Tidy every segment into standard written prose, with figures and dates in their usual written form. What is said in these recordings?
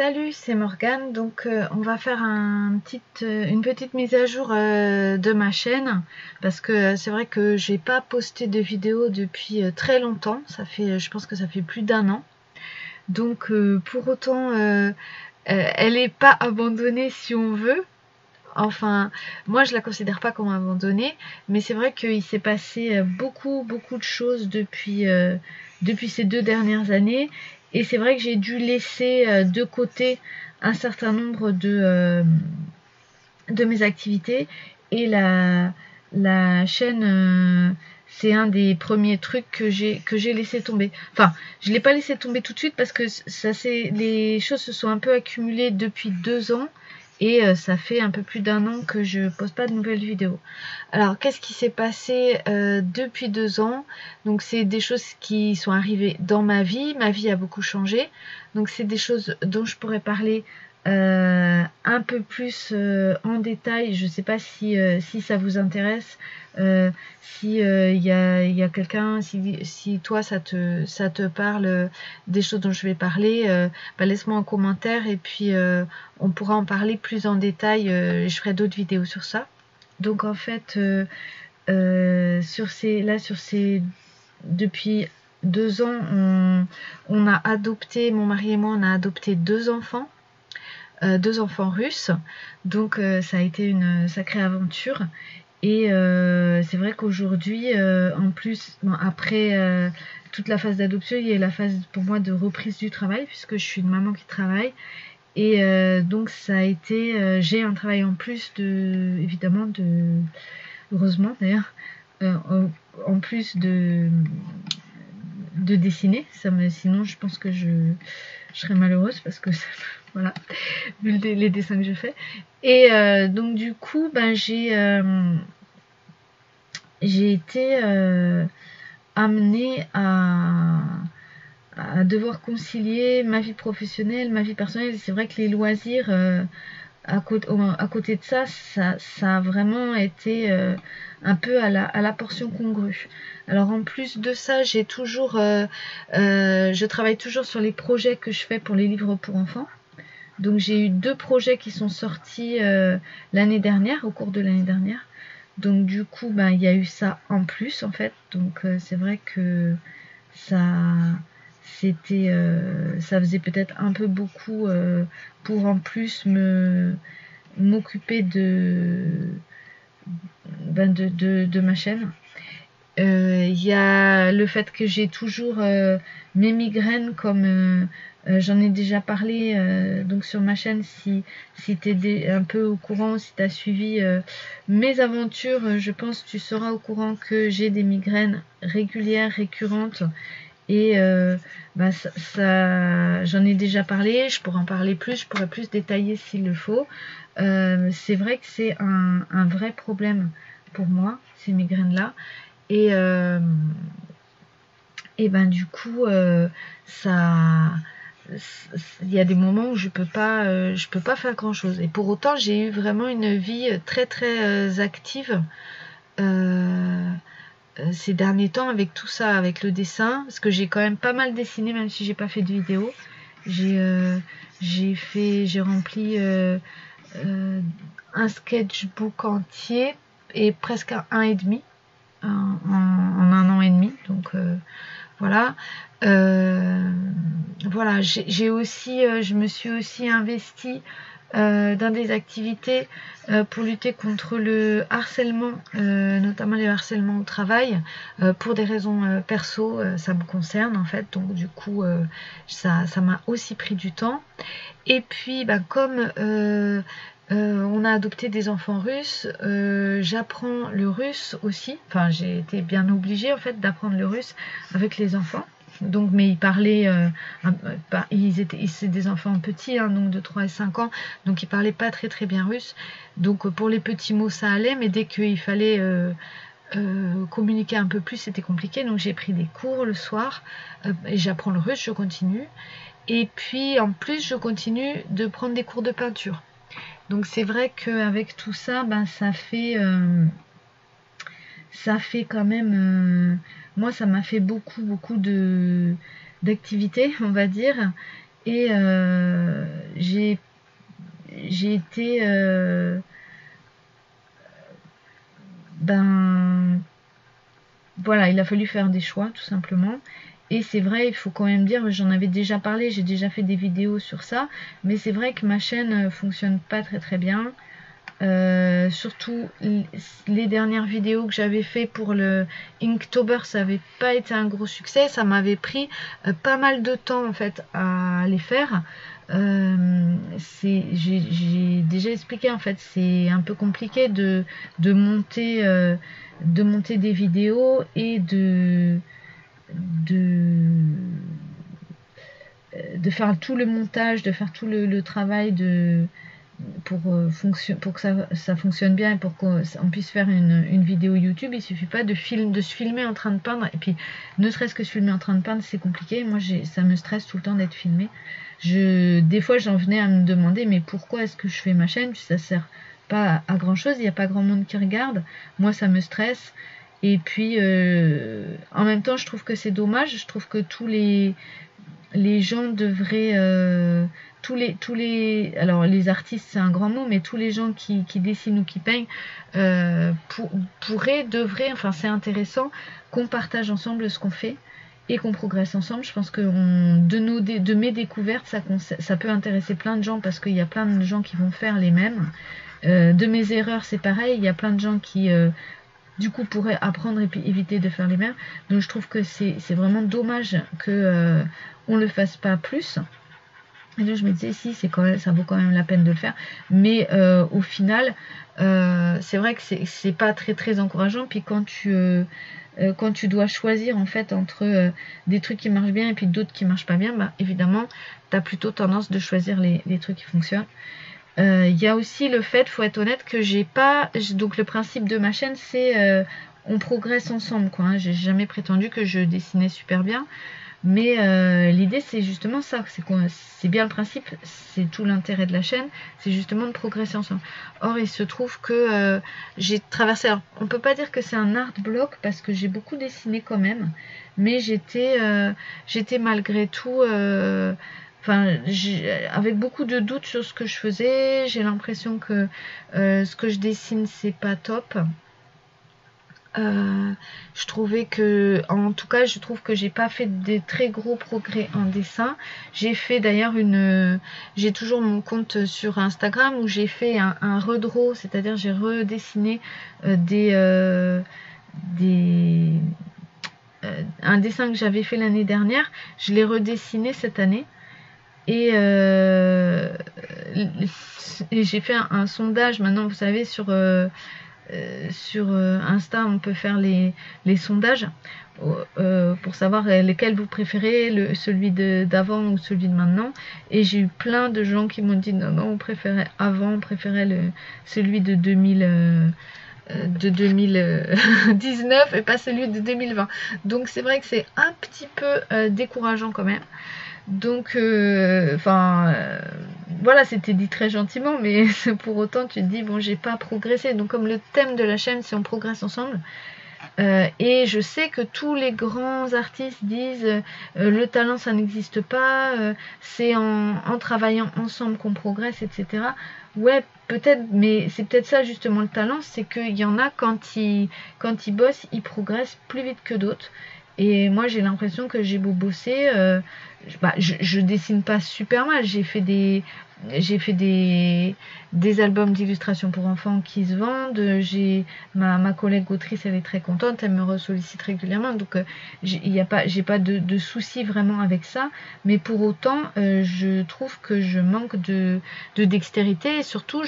Salut, c'est Morgane. Donc, on va faire une petite mise à jour de ma chaîne parce que c'est vrai que j'ai pas posté de vidéo depuis très longtemps. Je pense que ça fait plus d'un an. Donc, pour autant, elle est pas abandonnée si on veut. Enfin, moi je la considère pas comme abandonnée, mais c'est vrai qu'il s'est passé beaucoup de choses depuis ces 2 dernières années, et c'est vrai que j'ai dû laisser de côté un certain nombre de mes activités, et la chaîne, c'est un des premiers trucs que j'ai laissé tomber. Enfin, je l'ai pas laissé tomber tout de suite parce que les choses se sont un peu accumulées depuis 2 ans. Et ça fait un peu plus d'un an que je poste pas de nouvelles vidéos. Alors, qu'est-ce qui s'est passé depuis 2 ans? Donc, c'est des choses qui sont arrivées dans ma vie. Ma vie a beaucoup changé. Donc, c'est des choses dont je pourrais parler un peu plus en détail. Je ne sais pas si ça vous intéresse. Si y a quelqu'un, si toi ça te parle des choses dont je vais parler, laisse-moi un commentaire et puis on pourra en parler plus en détail. Je ferai d'autres vidéos sur ça. Donc en fait, depuis 2 ans, on a adopté, mon mari et moi, on a adopté 2 enfants. 2 enfants russes, donc ça a été une sacrée aventure. Et c'est vrai qu'aujourd'hui, en plus, bon, après toute la phase d'adoption, il y a la phase pour moi de reprise du travail, puisque je suis une maman qui travaille. Et donc ça a été, j'ai un travail en plus évidemment, heureusement d'ailleurs, en plus de dessiner. Sinon je pense que je serais malheureuse parce que voilà, vu les dessins que je fais. Et donc du coup, j'ai été amenée à devoir concilier ma vie professionnelle, ma vie personnelle. C'est vrai que les loisirs, à côté de ça a vraiment été un peu à la portion congrue. Alors en plus de ça, je travaille toujours sur les projets que je fais pour les livres pour enfants. Donc j'ai eu 2 projets qui sont sortis l'année dernière, au cours de l'année dernière. Donc du coup, il y a eu ça en plus en fait. Donc c'est vrai que ça faisait peut-être un peu beaucoup pour en plus m'occuper de ma chaîne. Il y a le fait que j'ai toujours mes migraines, comme j'en ai déjà parlé donc sur ma chaîne. Si tu es un peu au courant, si tu as suivi mes aventures, je pense que tu seras au courant que j'ai des migraines régulières, récurrentes. Et j'en ai déjà parlé, je pourrais en parler plus, je pourrais plus détailler s'il le faut. C'est vrai que c'est un vrai problème pour moi, ces migraines-là. Et du coup, il y a des moments où je peux pas faire grand chose. Et pour autant, j'ai eu vraiment une vie très très active ces derniers temps avec tout ça, avec le dessin, parce que j'ai quand même pas mal dessiné, même si j'ai pas fait de vidéo. J'ai rempli un sketchbook entier et presque un et demi en un an et demi. Donc voilà. Voilà, je me suis aussi investie dans des activités pour lutter contre le harcèlement, notamment les harcèlements au travail, pour des raisons perso. Ça me concerne en fait, donc du coup ça m'a aussi pris du temps. Et puis comme on a adopté des enfants russes, j'apprends le russe aussi. Enfin, j'ai été bien obligée en fait d'apprendre le russe avec les enfants. Donc, mais ils parlaient, c'est des enfants petits, donc de 3 et 5 ans, donc ils parlaient pas très très bien russe. Donc pour les petits mots ça allait, mais dès qu'il fallait communiquer un peu plus, c'était compliqué. Donc j'ai pris des cours le soir et j'apprends le russe, je continue. Et puis en plus je continue de prendre des cours de peinture. Donc c'est vrai qu'avec tout ça, ça fait quand même, moi ça m'a fait beaucoup d'activités, on va dire. Et j'ai été ben voilà, il a fallu faire des choix tout simplement. Et c'est vrai, il faut quand même dire, j'en avais déjà parlé, j'ai déjà fait des vidéos sur ça, mais c'est vrai que ma chaîne fonctionne pas très bien. Surtout les dernières vidéos que j'avais fait pour le Inktober, ça n'avait pas été un gros succès, ça m'avait pris pas mal de temps en fait à les faire. J'ai déjà expliqué, en fait, c'est un peu compliqué de monter des vidéos et de faire tout le montage, de faire tout le travail pour que ça fonctionne bien et pour qu'on puisse faire une vidéo YouTube. Il suffit pas de se filmer en train de peindre, et puis ne serait-ce que se filmer en train de peindre, c'est compliqué. Moi, ça me stresse tout le temps d'être filmé. Des fois, j'en venais à me demander, mais pourquoi est-ce que je fais ma chaîne? Ça sert pas à grand chose, il n'y a pas grand monde qui regarde. Moi, ça me stresse. Et puis, en même temps, je trouve que c'est dommage. Je trouve que tous les gens devraient, alors les artistes c'est un grand mot, mais tous les gens qui dessinent ou qui peignent devraient, enfin c'est intéressant qu'on partage ensemble ce qu'on fait et qu'on progresse ensemble. Je pense que de mes découvertes, ça peut intéresser plein de gens, parce qu'il y a plein de gens qui vont faire les mêmes. De mes erreurs, c'est pareil, il y a plein de gens qui du coup pourraient apprendre et puis éviter de faire les mêmes. Donc je trouve que c'est vraiment dommage que on le fasse pas plus. Et là je me disais, si, ça vaut quand même la peine de le faire, mais au final c'est vrai que c'est pas très encourageant. Puis quand tu dois choisir en fait entre des trucs qui marchent bien et puis d'autres qui marchent pas bien, bah évidemment tu as plutôt tendance de choisir les trucs qui fonctionnent. Il y a aussi le fait, faut être honnête, que donc le principe de ma chaîne, c'est on progresse ensemble, quoi, hein. J'ai jamais prétendu que je dessinais super bien, mais l'idée c'est justement ça, c'est bien le principe, c'est tout l'intérêt de la chaîne, c'est justement de progresser ensemble. Or il se trouve que j'ai traversé, alors on peut pas dire que c'est un art block parce que j'ai beaucoup dessiné quand même, mais j'étais malgré tout avec beaucoup de doutes sur ce que je faisais. J'ai l'impression que ce que je dessine c'est pas top. Je trouvais que, en tout cas, je trouve que j'ai pas fait des très gros progrès en dessin. J'ai fait d'ailleurs j'ai toujours mon compte sur Instagram où j'ai fait un redraw, c'est-à-dire j'ai redessiné un dessin que j'avais fait l'année dernière. Je l'ai redessiné cette année. Et j'ai fait un sondage maintenant, vous savez, sur Insta, on peut faire les sondages pour savoir lesquels vous préférez, celui d'avant ou celui de maintenant. Et j'ai eu plein de gens qui m'ont dit non, on préférait avant, on préférait celui de 2019 et pas celui de 2020. Donc c'est vrai que c'est un petit peu décourageant quand même. Donc, voilà, c'était dit très gentiment, mais pour autant, tu te dis, bon, j'ai pas progressé. Donc, comme le thème de la chaîne, c'est on progresse ensemble. Et je sais que tous les grands artistes disent le talent, ça n'existe pas, c'est en travaillant ensemble qu'on progresse, etc. Ouais, peut-être, mais c'est peut-être ça justement le talent, c'est qu'il y en a quand ils bossent, ils progressent plus vite que d'autres. Et moi j'ai l'impression que j'ai beau bosser, je dessine pas super mal. J'ai fait des albums d'illustration pour enfants qui se vendent. J'ai ma collègue autrice, elle est très contente, elle me ressollicite régulièrement, donc j'ai pas de soucis vraiment avec ça. Mais pour autant, je trouve que je manque de dextérité, et surtout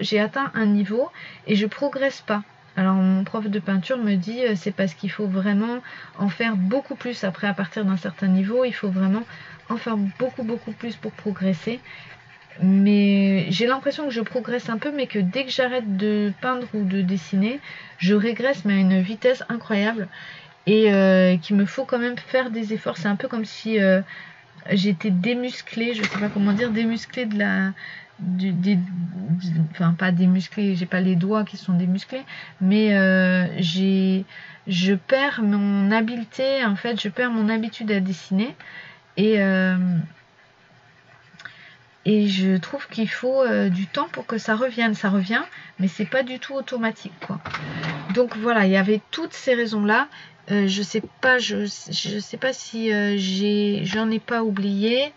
j'ai atteint un niveau et je progresse pas. Alors mon prof de peinture me dit c'est parce qu'il faut vraiment en faire beaucoup plus. Après, à partir d'un certain niveau, il faut vraiment en faire beaucoup plus pour progresser. Mais j'ai l'impression que je progresse un peu, mais que dès que j'arrête de peindre ou de dessiner, je régresse, mais à une vitesse incroyable, et qu'il me faut quand même faire des efforts. C'est un peu comme si j'étais démusclée, je sais pas comment dire, démusclée enfin pas démusclée, j'ai pas les doigts qui sont démusclés, mais je perds mon habileté, en fait, je perds mon habitude à dessiner, et Et je trouve qu'il faut du temps pour que ça revienne. Ça revient, mais c'est pas du tout automatique, quoi. Donc voilà, il y avait toutes ces raisons-là. Je sais pas si j'en ai pas oublié.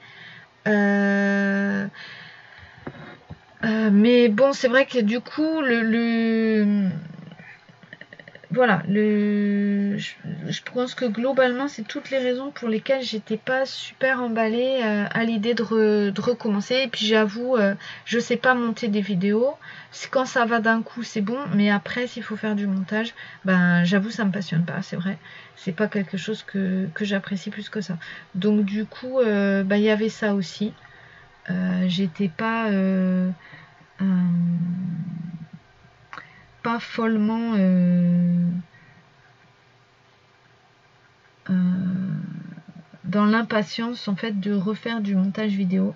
Mais bon, c'est vrai que du coup, voilà, je pense que globalement, c'est toutes les raisons pour lesquelles j'étais pas super emballée à l'idée de recommencer. Et puis j'avoue, je sais pas monter des vidéos. Quand ça va d'un coup, c'est bon, mais après, s'il faut faire du montage, ben j'avoue, ça me passionne pas, c'est vrai. C'est pas quelque chose que j'apprécie plus que ça. Donc du coup, ben, il y avait ça aussi. J'étais pas follement dans l'impatience en fait de refaire du montage vidéo.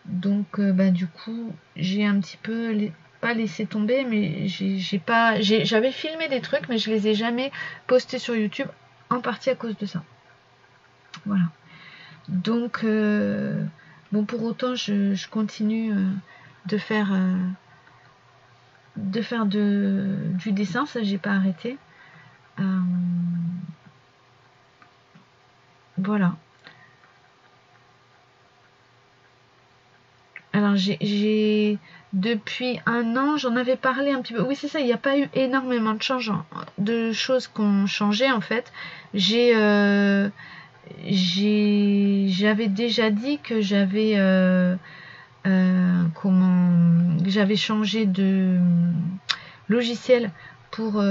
Donc bah, du coup j'ai un petit peu pas laissé tomber, mais j'avais filmé des trucs mais je les ai jamais postés sur YouTube, en partie à cause de ça. Voilà. Donc bon, pour autant je continue de faire du dessin, ça j'ai pas arrêté. Voilà. Alors j'ai depuis un an, j'en avais parlé un petit peu. Oui, c'est ça, il n'y a pas eu énormément de choses qui ont changé en fait. J'avais déjà dit que j'avais changé de logiciel pour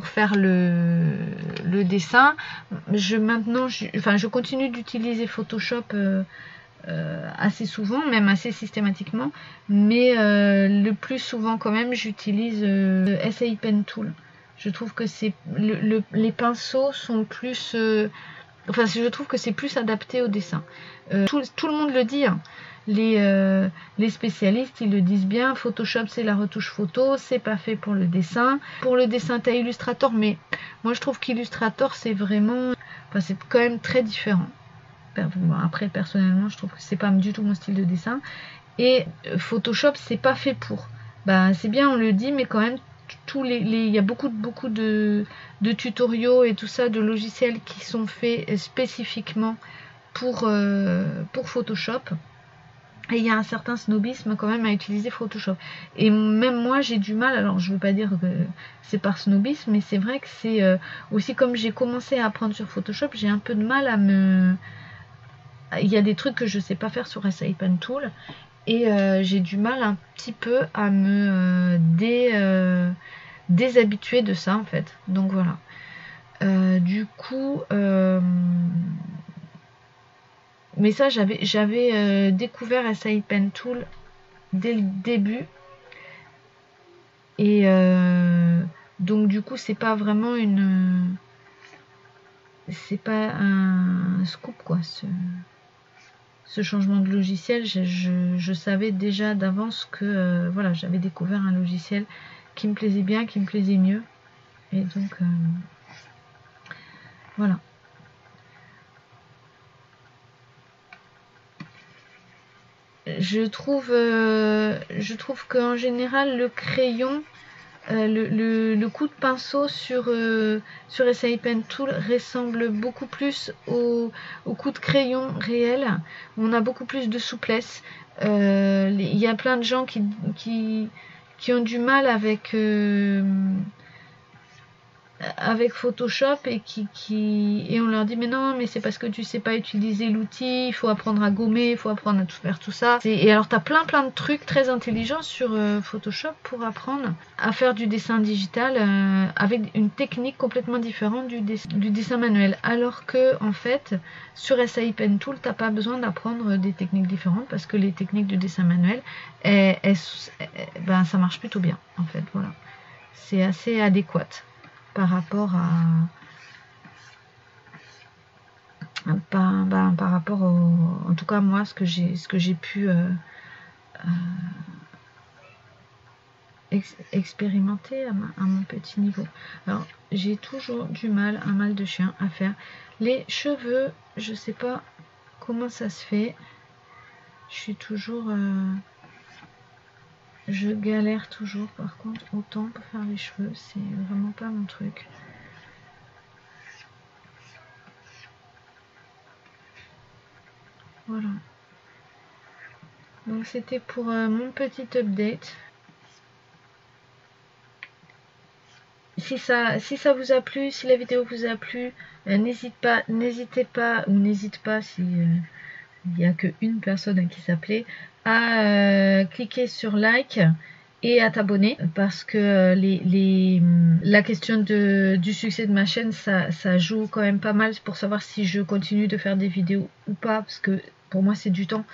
faire le dessin. Je continue d'utiliser Photoshop assez souvent, même assez systématiquement, mais le plus souvent quand même j'utilise le SAI Pen Tool. Je trouve que les pinceaux sont plus je trouve que c'est plus adapté au dessin. Tout le monde le dit, hein. Les spécialistes ils le disent bien, Photoshop c'est la retouche photo, c'est pas fait pour le dessin. Pour le dessin t'as Illustrator, mais moi je trouve qu'Illustrator c'est vraiment, c'est quand même très différent. Après personnellement je trouve que c'est pas du tout mon style de dessin, et Photoshop c'est pas fait pour. C'est bien, on le dit, mais quand même il y a beaucoup de tutoriaux et tout ça, de logiciels qui sont faits spécifiquement pour Photoshop, et il y a un certain snobisme quand même à utiliser Photoshop. Et même moi j'ai du mal, alors je veux pas dire que c'est par snobisme, mais c'est vrai que c'est aussi, comme j'ai commencé à apprendre sur Photoshop, j'ai un peu de mal il y a des trucs que je sais pas faire sur SAI Pen Tool, et j'ai du mal un petit peu à me déshabituer de ça en fait. Donc voilà. Du coup mais ça j'avais découvert SAI Pen Tool dès le début, et donc du coup c'est pas vraiment c'est pas un scoop quoi, ce changement de logiciel. Je savais déjà d'avance que voilà, j'avais découvert un logiciel qui me plaisait bien, qui me plaisait mieux, et donc voilà. Je trouve qu'en général le crayon, le coup de pinceau sur SAI Pen Tool ressemble beaucoup plus au coup de crayon réel. On a beaucoup plus de souplesse. Il y a plein de gens qui ont du mal avec Photoshop, et et on leur dit mais non, mais c'est parce que tu sais pas utiliser l'outil, il faut apprendre à gommer, il faut apprendre à tout faire tout ça. Et alors t'as plein de trucs très intelligents sur Photoshop pour apprendre à faire du dessin digital avec une technique complètement différente du dessin manuel, alors que en fait sur SAI Pen Tool t'as pas besoin d'apprendre des techniques différentes, parce que les techniques de dessin manuel ça marche plutôt bien en fait. Voilà, c'est assez adéquat par rapport par rapport en tout cas moi, ce que j'ai pu expérimenter à mon petit niveau. Alors j'ai toujours du mal, un mal de chien, à faire les cheveux. Je sais pas comment ça se fait, je suis toujours... je galère toujours par contre autant pour faire les cheveux, c'est vraiment pas mon truc. Voilà. Donc c'était pour mon petit update. Si ça vous a plu, si la vidéo vous a plu, n'hésitez pas si il n'y a qu'une personne à qui s'appeler, à cliquer sur like et à t'abonner, parce que la question du succès de ma chaîne, ça joue quand même pas mal pour savoir si je continue de faire des vidéos ou pas, parce que pour moi c'est du temps.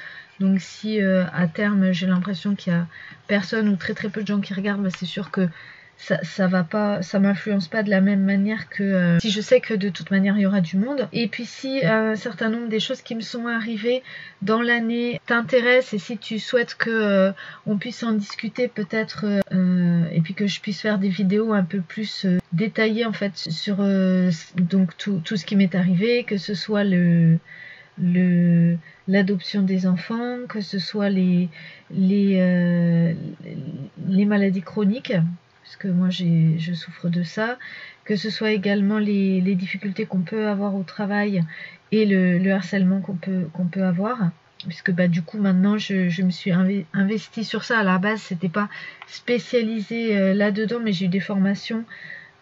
Donc si à terme j'ai l'impression qu'il y a personne ou très peu de gens qui regardent, bah, c'est sûr que ça va pas, ça m'influence pas de la même manière que si je sais que de toute manière il y aura du monde. Et puis si un certain nombre des choses qui me sont arrivées dans l'année t'intéressent, et si tu souhaites que on puisse en discuter peut-être, et puis que je puisse faire des vidéos un peu plus détaillées en fait sur donc tout ce qui m'est arrivé, que ce soit l'adoption des enfants, que ce soit les maladies chroniques, parce que moi je souffre de ça, que ce soit également les difficultés qu'on peut avoir au travail et le harcèlement qu'on peut avoir, puisque bah, du coup maintenant je me suis investie sur ça. À la base c'était pas spécialisé là-dedans, mais j'ai eu des formations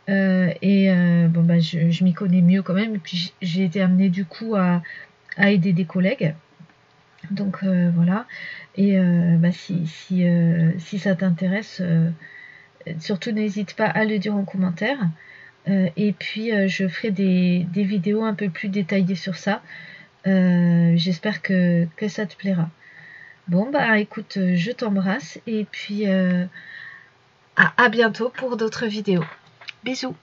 bon bah je m'y connais mieux quand même, et puis j'ai été amenée du coup à aider des collègues. Donc voilà, et bah, si ça t'intéresse, surtout n'hésite pas à le dire en commentaire, et puis je ferai des vidéos un peu plus détaillées sur ça. J'espère que ça te plaira. Bon bah écoute, je t'embrasse, et puis à bientôt pour d'autres vidéos. Bisous.